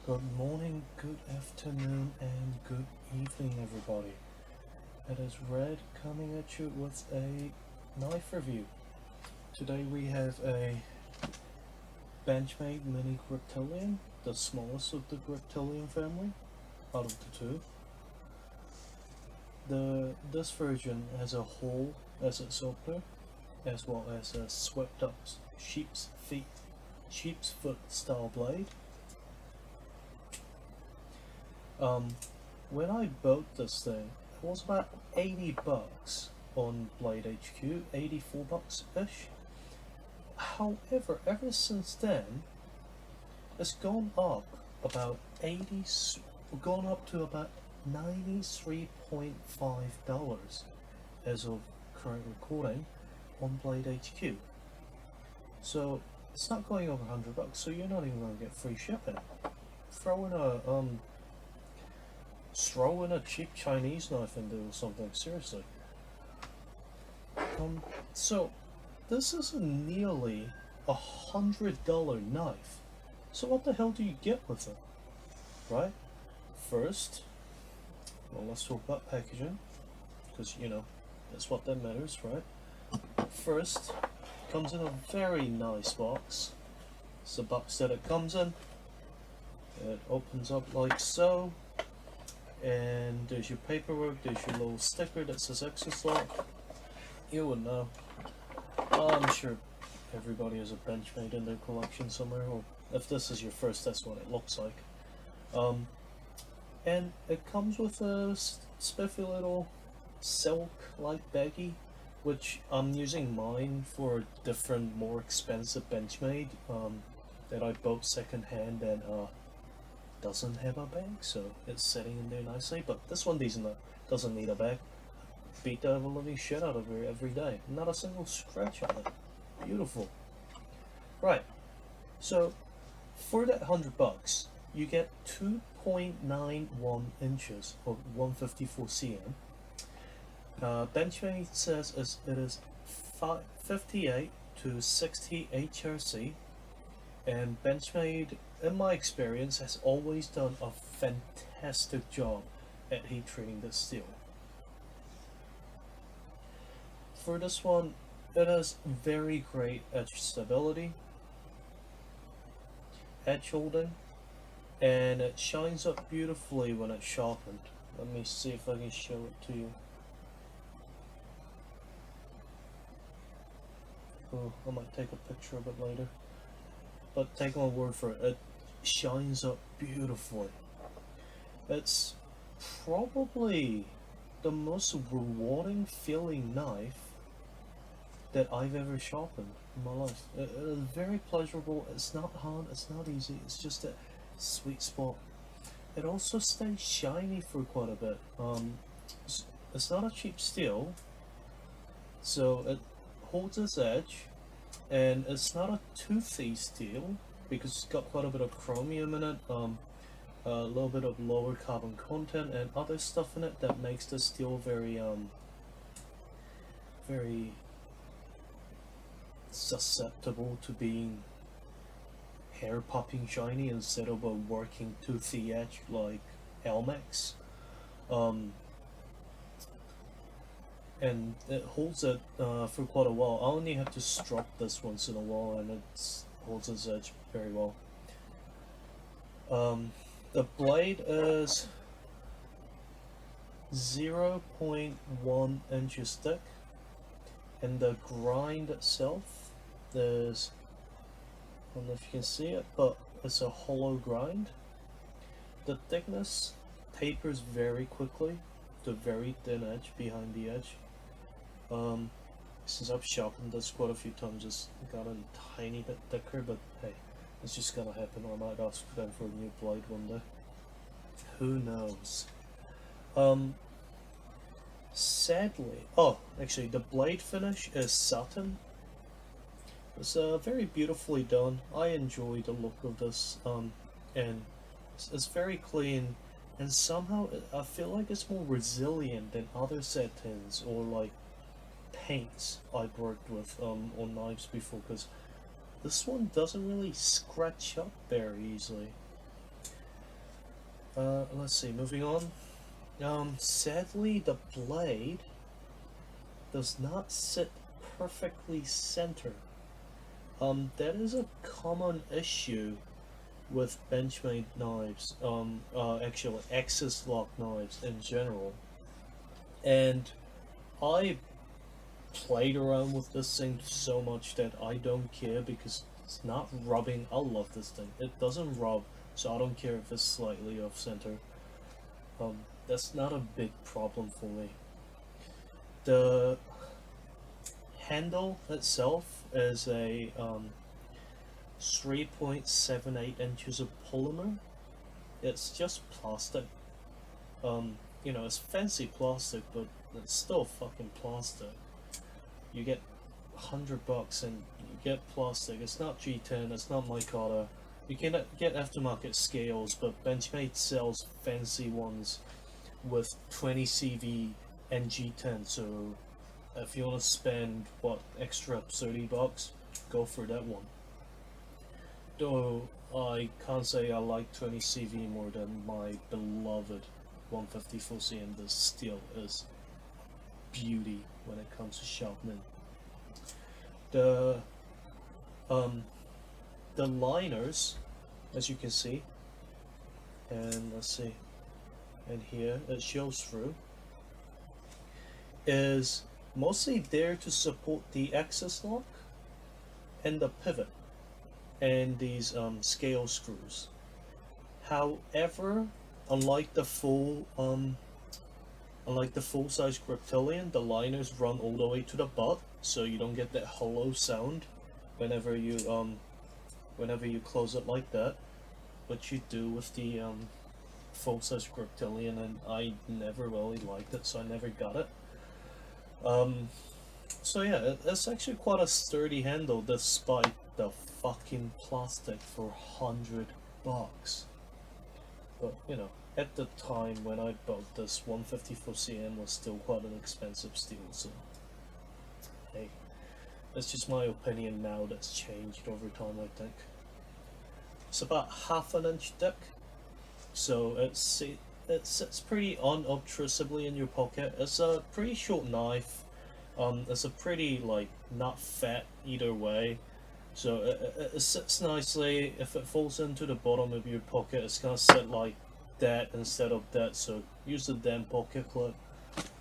Good morning, good afternoon, and good evening, everybody. It is Red coming at you with a knife review. Today we have a Benchmade Mini Griptilian, the smallest of the Griptilian family, out of the two. This version has a hole as its opener, as well as a swept up sheep's foot style blade. When I bought this thing, it was about 80 bucks on Blade HQ, 84 bucks ish. However, ever since then, it's gone up about gone up to about $93.5 as of current recording on Blade HQ. So it's not going over 100 bucks, so you're not even going to get free shipping. Throw in a cheap Chinese knife into or something, seriously. So this is a nearly $100 knife. So what the hell do you get with it, right? First, well, let's talk about packaging, because that's what that matters, right? First, it comes in a very nice box. It's the box that it comes in. It opens up like so, and there's your paperwork, there's your little sticker that says Exus Lock. You would know. I'm sure everybody has a Benchmade in their collection somewhere, or if this is your first, that's what it looks like. And it comes with a spiffy little silk-like baggie, which I'm using mine for a different, more expensive Benchmade that I bought secondhand and doesn't have a bag, so it's sitting in there nicely. But this one doesn't need a bag. Beat the living shit out of her every day. Not a single scratch on it. Beautiful. Right. So for that 100 bucks, you get 2.91 inches of 154 cm. Benchmade says it is 58 to 60 HRC, and Benchmade, in my experience, has always done a fantastic job at heat treating this steel. For this one, it has very great edge stability, edge holding, and it shines up beautifully when it's sharpened. Let me see if I can show it to you. Oh, I might take a picture of it later. But take my word for it, it shines up beautifully. It's probably the most rewarding feeling knife that I've ever sharpened in my life. It is very pleasurable, it's not hard, it's not easy, it's just a sweet spot. It also stays shiny for quite a bit. It's not a cheap steel, so it holds its edge, and it's not a toothy steel because it's got quite a bit of chromium in it, a little bit of lower carbon content and other stuff in it that makes the steel very very susceptible to being hair popping shiny instead of a working toothy edge like Elmex. And it holds it for quite a while. I only have to strop this once in a while, and it holds its edge very well. The blade is 0.1 inches thick, and the grind itself is, I don't know if you can see it, but it's a hollow grind. The thickness tapers very quickly to very thin edge behind the edge. Since I've sharpened this quite a few times, it's gotten a tiny bit thicker, but hey, it's just gonna happen. I might ask them for a new blade one day. Who knows? Sadly, actually, the blade finish is satin. It's very beautifully done. I enjoy the look of this, and it's very clean, and somehow I feel like it's more resilient than other satins or like paints I've worked with on knives before, because this one doesn't really scratch up very easily. Let's see, moving on. Sadly, the blade does not sit perfectly center. That is a common issue with Benchmade knives, actually Axis lock knives in general. And I played around with this thing so much that I don't care because it's not rubbing. I love this thing. It doesn't rub, so I don't care if it's slightly off center. That's not a big problem for me. The handle itself is a 3.78 inches of polymer. It's just plastic. You know, it's fancy plastic, but it's still fucking plastic. You get $100 and you get plastic. It's not G10, it's not micarta. You can get aftermarket scales, but Benchmade sells fancy ones with 20 CV and G10. So if you want to spend what extra $30, go for that one. Though I can't say I like 20 CV more than my beloved 154 cm. This steel is beauty when it comes to sharpening. The liners, as you can see, and let's see, and here it shows through, is mostly there to support the axis lock and the pivot and these scale screws. However, unlike the full-size Griptilian, the liners run all the way to the butt, so you don't get that hollow sound whenever you close it like that, which you do with the full-size Griptilian, and I never really liked it, so I never got it. So yeah, it's actually quite a sturdy handle despite the fucking plastic for $100. But you know, at the time when I bought this, 154 cm was still quite an expensive steel, so hey, that's just my opinion now. That's changed over time, I think. It's about ½ an inch thick, so it sits pretty unobtrusively in your pocket. It's a pretty short knife. It's a pretty, like, not fat either way, so it sits nicely. If it falls into the bottom of your pocket, it's gonna sit like that instead of that, so use the damn pocket clip,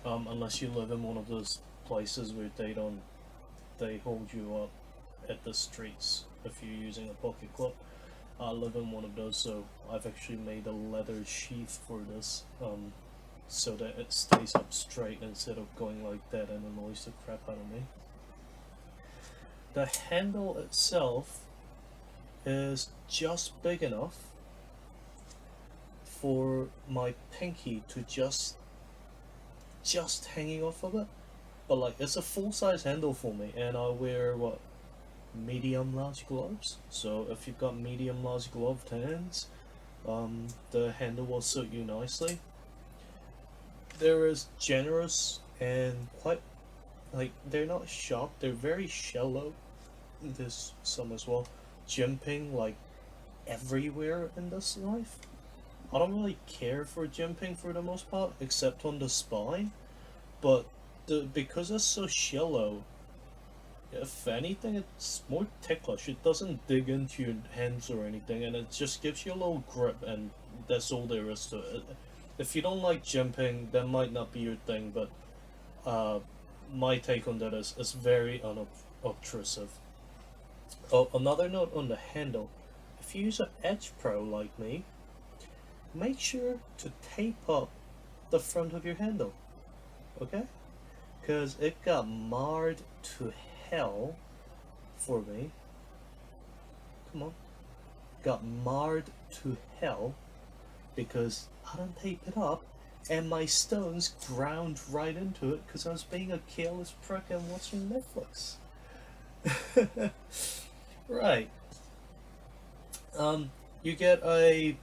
unless you live in one of those places where they hold you up at the streets if you're using a pocket clip. I live in one of those, so I've actually made a leather sheath for this, so that it stays up straight instead of going like that and annoys the crap out of me. The handle itself is just big enough for my pinky to just hanging off of it, but like it's a full-size handle for me, and I wear what, medium large gloves, so if you've got medium large gloved hands, the handle will suit you nicely. There is generous and quite, like, they're not sharp, they're very shallow. There's some as well, jimping like everywhere in this knife. I don't really care for jimping for the most part, except on the spine, but because it's so shallow, if anything, it's more ticklish. It doesn't dig into your hands or anything, and it just gives you a little grip, and that's all there is to it. If you don't like jimping, that might not be your thing, but my take on that is it's very unobtrusive. Oh, another note on the handle: if you use an Edge Pro like me, make sure to tape up the front of your handle, okay? Because it got marred to hell for me. Come on. Got marred to hell because I didn't tape it up, and my stones ground right into it because I was being a careless prick and watching Netflix. Right. You get a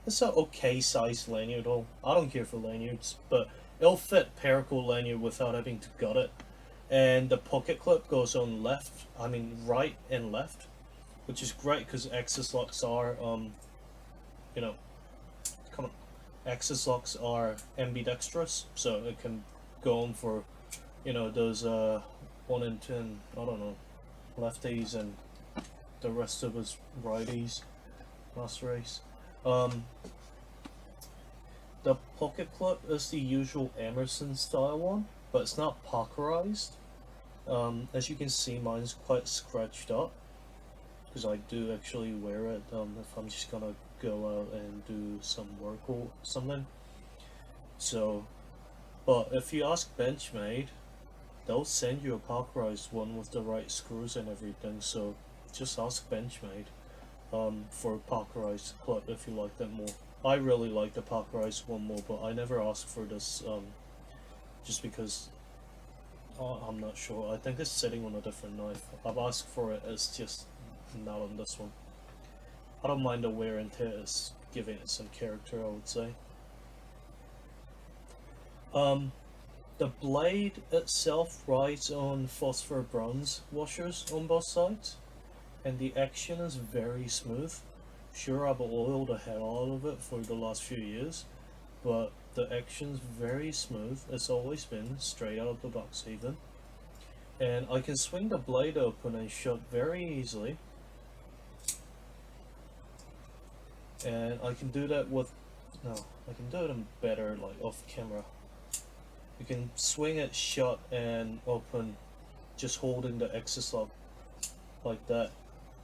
it's an okay sized lanyard. I don't care for lanyards, but it'll fit paracord lanyard without having to gut it. And the pocket clip goes on right and left, which is great because axis locks are, you know, axis locks are ambidextrous, so it can go on for, you know, those 1 in 10, I don't know, lefties and the rest of us righties last race. The pocket clip is the usual Emerson style one, but it's not parkerized. As you can see, mine's quite scratched up because I do actually wear it if I'm just gonna go out and do some work or something. So, but if you ask Benchmade, they'll send you a parkerized one with the right screws and everything. So just ask Benchmade for a parkerized clip if you like that more. I really like the parkerized one more, but I never asked for this just because I'm not sure. I think it's sitting on a different knife. I've asked for it, it's just not on this one. I don't mind the wear and tear, it's giving it some character, I would say. The blade itself rides on phosphor bronze washers on both sides, and the action is very smooth. Sure, I've oiled the hell out of it for the last few years, but the action's very smooth. It's always been straight out of the box even. And I can swing the blade open and shut very easily. And I can do that with, no, I can do it in better, like off camera. You can swing it shut and open just holding the axis lock like that.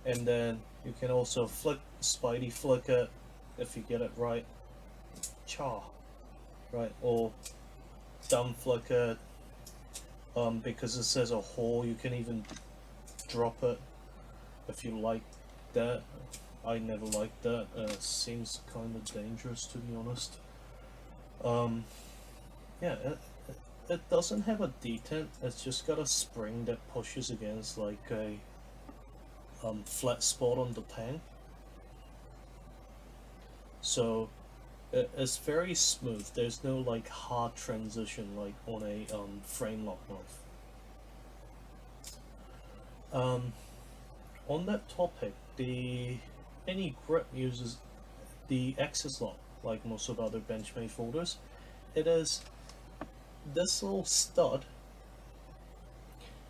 And then you can also flick, spidey flick it if you get it right. Cha. Right, or thumb flick it. Because it says a hole, you can even drop it if you like that. I never liked that. Seems kind of dangerous, to be honest. Yeah, it doesn't have a detent. It's just got a spring that pushes against like a flat spot on the tang. So it's very smooth. There's no like hard transition like on a frame lock knife. On that topic, any grip uses the axis lock like most of other Benchmade folders. It is this little stud.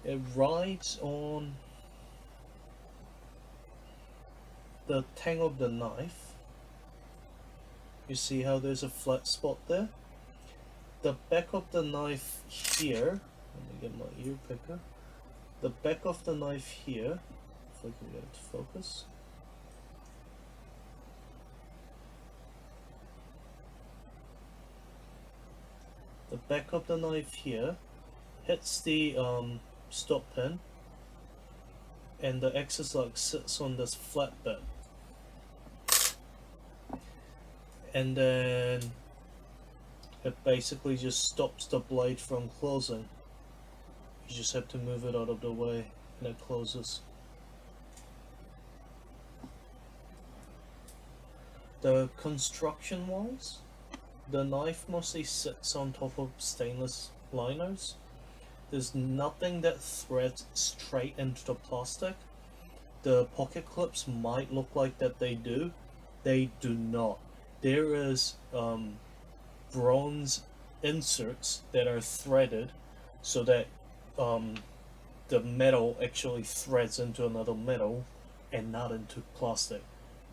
It rides on the tang of the knife. You see how there's a flat spot there? The back of the knife here, let me get my ear picker. The back of the knife here, if I can get it to focus. The back of the knife here hits the stop pin, and the axis lock sits on this flat bit. And then it basically just stops the blade from closing. You just have to move it out of the way and it closes. The construction wise, the knife mostly sits on top of stainless liners. There's nothing that threads straight into the plastic. The pocket clips might look like that they do. They do not. There is bronze inserts that are threaded so that the metal actually threads into another metal and not into plastic.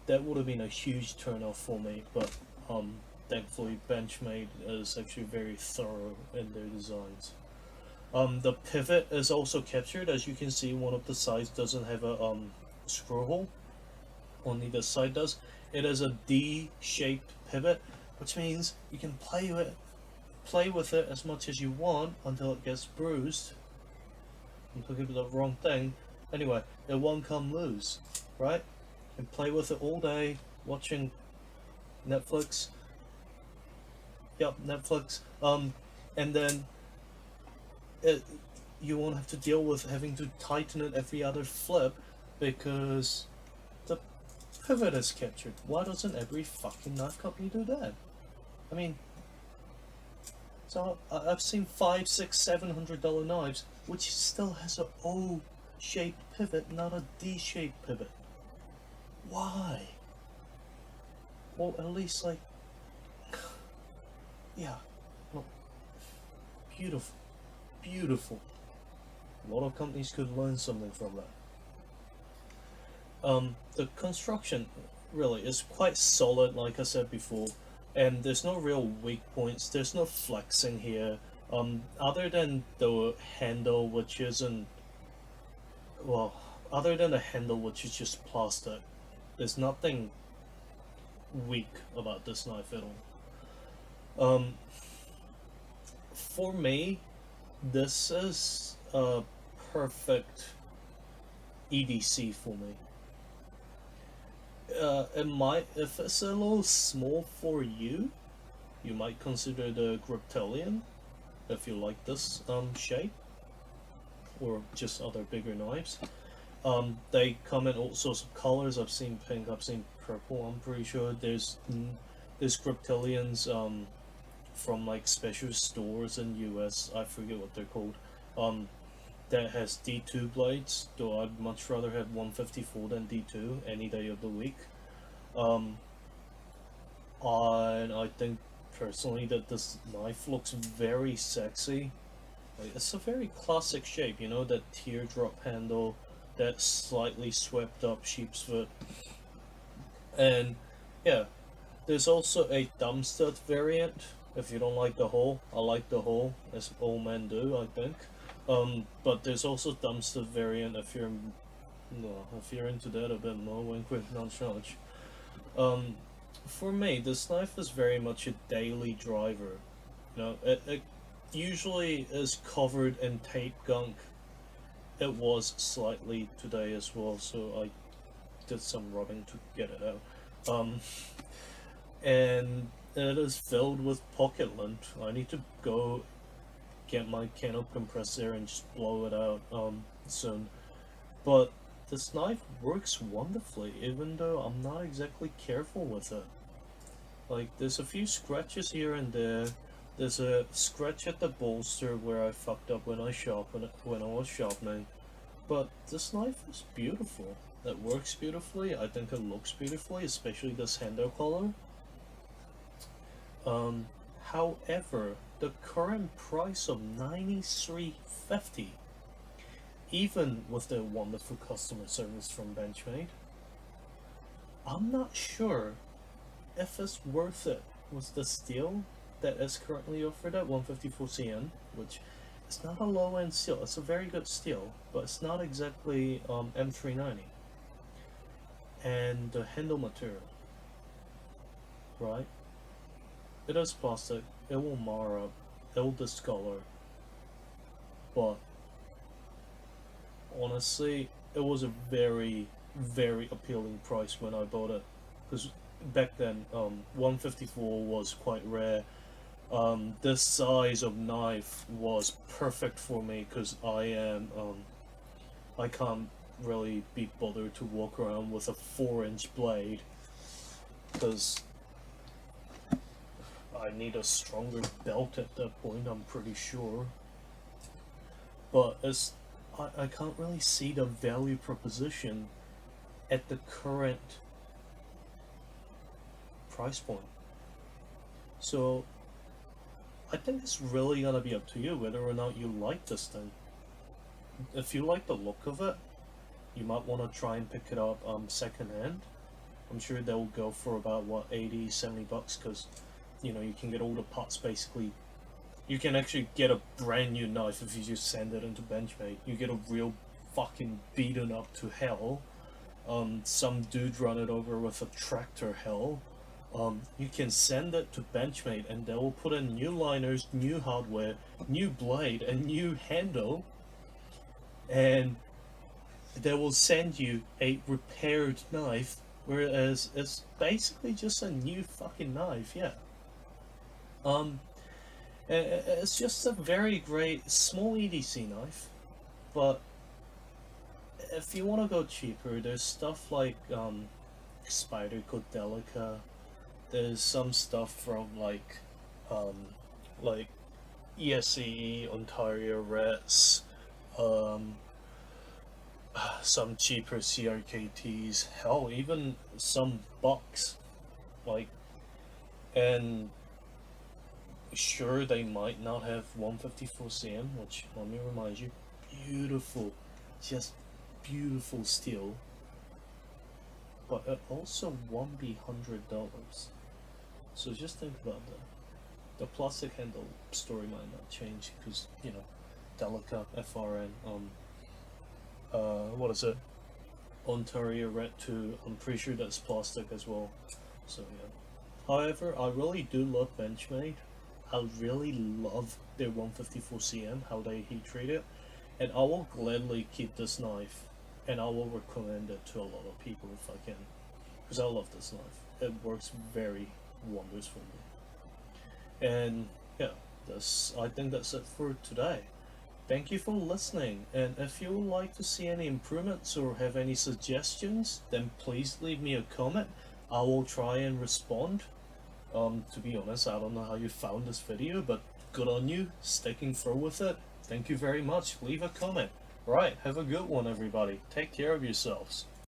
That would have been a huge turnoff for me, but thankfully Benchmade is actually very thorough in their designs. The pivot is also captured. As you can see, one of the sides doesn't have a screw hole, only the side does. It is a D-shaped pivot, which means you can play with it as much as you want until it gets bruised. I'm looking for the wrong thing. Anyway, it won't come loose, right? You can play with it all day, watching Netflix. Yep, Netflix. And then you won't have to deal with having to tighten it every other flip because the pivot is captured. Why doesn't every fucking knife company do that? I mean, so I've seen $500, $600, $700 knives which still has a O-shaped pivot, not a D-shaped pivot. Why? Or at least like yeah, look, beautiful, beautiful. A lot of companies could learn something from that. The construction really is quite solid, like I said before, and there's no real weak points. There's no flexing here. Other than the handle, which isn't well, other than the handle, which is just plastic, there's nothing weak about this knife at all. For me, this is a perfect EDC for me. It might, if it's a little small for you, you might consider the Griptilian if you like this shape, or just other bigger knives. They come in all sorts of colors. I've seen pink, I've seen purple. I'm pretty sure there's Griptilians from like special stores in US. I forget what they're called. Um, that has D2 blades, though I'd much rather have 154 than D2 any day of the week. Um, and I think personally that this knife looks very sexy. Like, it's a very classic shape, you know, that teardrop handle, that slightly swept up sheep's foot. And yeah, there's also a thumb stud variant. If you don't like the hole, I like the hole, as all men do, I think. But there's also thumb stud variant if you're no, if you're into that a bit more. Wink, wink, nudge, nudge. Um, for me, this knife is very much a daily driver. You know, it usually is covered in tape gunk. It was slightly today as well, so I did some rubbing to get it out. And it is filled with pocket lint. I need to go get my candle compressor and just blow it out soon. But this knife works wonderfully, even though I'm not exactly careful with it. Like, there's a few scratches here and there. There's a scratch at the bolster where I fucked up when I was sharpening. But this knife is beautiful. It works beautifully. I think it looks beautifully, especially this handle color. However, the current price of $93.50, even with the wonderful customer service from Benchmade, I'm not sure if it's worth it with the steel that is currently offered at 154 CN, which is not a low end steel. It's a very good steel, but it's not exactly M390. And the handle material, right? It is plastic. It will mar up. It will discolor. But honestly, it was a very, very appealing price when I bought it. Because back then, 154 was quite rare. This size of knife was perfect for me because I can't really be bothered to walk around with a 4-inch blade because I need a stronger belt at that point, I'm pretty sure. But I can't really see the value proposition at the current price point. So I think it's really gonna be up to you whether or not you like this thing. If you like the look of it, you might want to try and pick it up second hand. I'm sure they'll go for about what, 80, 70 bucks, because you know, you can get all the parts basically. You can actually get a brand new knife if you just send it into Benchmade. You get a real fucking beaten up to hell. Some dude run it over with a tractor hell. You can send it to Benchmade and they will put in new liners, new hardware, new blade, and new handle, and they will send you a repaired knife, whereas it's basically just a new fucking knife, yeah. It's just a very great small EDC knife, but if you want to go cheaper, there's stuff like Spider Codelica. There's some stuff from like ESCE, Ontario Reds, some cheaper CRKTs, hell, even some bucks, like, and Sure, they might not have 154 cm, which, let me remind you, beautiful, just beautiful steel, but it also won't be $100. So just think about that. The plastic handle story might not change because, you know, Delica, FRN, what is it? Ontario Red 2, I'm pretty sure that's plastic as well. So yeah. However, I really do love Benchmade. I really love their 154 cm, how they heat treat it, and I will gladly keep this knife, and I will recommend it to a lot of people if I can, because I love this knife. It works very wonders for me. And yeah, I think that's it for today. Thank you for listening, and if you would like to see any improvements or have any suggestions, then please leave me a comment. I will try and respond. To be honest, I don't know how you found this video, but good on you, sticking through with it. Thank you very much. Leave a comment. Right, have a good one, everybody. Take care of yourselves.